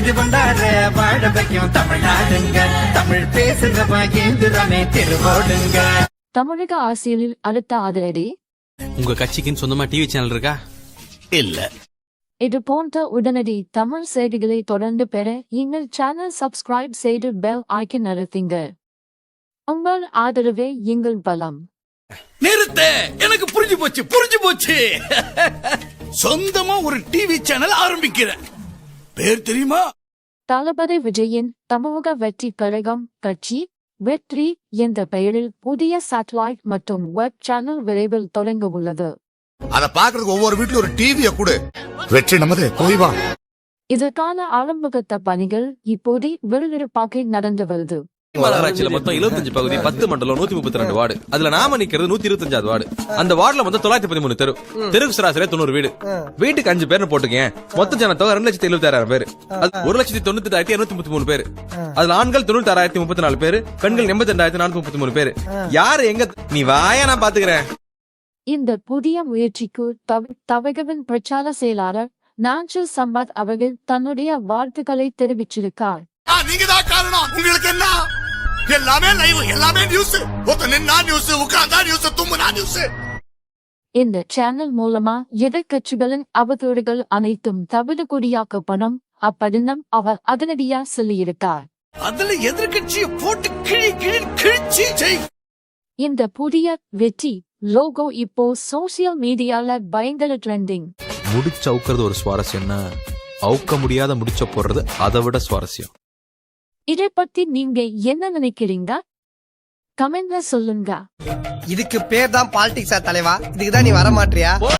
இது கொண்டாட வாழ வைக்கும் தமிழ்நாடுங்க. தமிழ் பேசுற மகேந்திரமே திருவோடுங்க. தமிழக அரசியலில் அடுத்த அதிரடி. உங்க கட்சிக்குன்னு சொந்தமா டிவி சேனல் இருக்கா? இல்ல. இது போன்ற உடனடி தமிழ் செய்திகளை தொடர்ந்து பெற எங்கள் சேனல் சப்ஸ்கிரைப் செய்து பெல் ஐக்கன் அழுத்துங்க. உங்கள் ஆதரவே எங்கள் பலம். நிறுத்த, எனக்கு புரிஞ்சு போச்சு. சொந்தமா ஒரு டிவி சேனல் ஆரம்பிக்கிறேன். பேர் தெரியுமா? தளபதி விஜயின் தமிழக வெற்றி கழகம் கட்சி வெற்றி என்ற பெயரில் புதிய சேட்டலைட் மற்றும் வெப் சேனல் விரைவில் தொடங்க உள்ளது. அத பாக்குறதுக்கு ஒவ்வொரு வீட்டுல ஒரு டிவிய கூட. வெற்றி நமது, போய் வா. இதற்கான ஆரம்பகட்ட பணிகள் இப்போது விறுவிறுப்பாக நடந்து வருது. மாநகராட்சியில மொத்தம் 75 பகுதி, 10 மண்டலம், 132 வார்டு. அதுல நாம நிக்கிறது 125 வார்டு. அந்த வார்டுல மொத்தம் 913 தெரு. தெருக்கு சராசரி 90 வீடு. வீட்டுக்கு 5 பேர்னு போட்டுக்கேன். மொத்த ஜன தொகை 2,76,000 பேர். 1,98,233 பேர். அதுல ஆண்கள் 96,034 பேர், பெண்கள் 82,433 பேர். யாரு எங்க? நீ வாயா, நான் பாத்துக்கிறேன். இந்த புதிய முயற்சிக்கு தமிழகவின் பிரச்சார செயலாளர் நாஞ்சல் சம்பத் அவர்கள் தன்னுடைய வாழ்த்துக்களை தெரிவிச்சிருக்கார். நீங்கதான் காரணம். உங்களுக்கு என்ன? எல்லாமே லைவ், எல்லாமே நியூஸ். நின்னா நியூஸ், உட்கார்ந்தா நியூஸ், தும்முனா நியூஸ். இந்த சேனல் மூலமா எதிர்கட்சிகளின் அவதூறுகள் அனைத்தும் தவிடுபொடியாக்கப்படும் அப்படின்னும் அவர் அதிரடியா சொல்லியிருக்கார். அதுல எதிர்கட்சியை போட்டு கிழிச்சு. இந்த புதிய வெற்றி லோகோ இப்போ சோசியல் மீடியால பயங்கர ட்ரெண்டிங். முடிச்ச அவுக்கிறது ஒரு சுவாரஸ்யம்னா, அவுக்க முடியாத முடிச்ச போடுறது அதை விட சுவாரஸ்யம். இதை பத்தி நீங்க என்ன நினைக்கிறீங்க? கமெண்ட்ல சொல்லுங்க. இதுக்கு பேர் தான் பாலிடிக்ஸா தலைவா? இதுக்குதான் நீ வர மாட்டியா?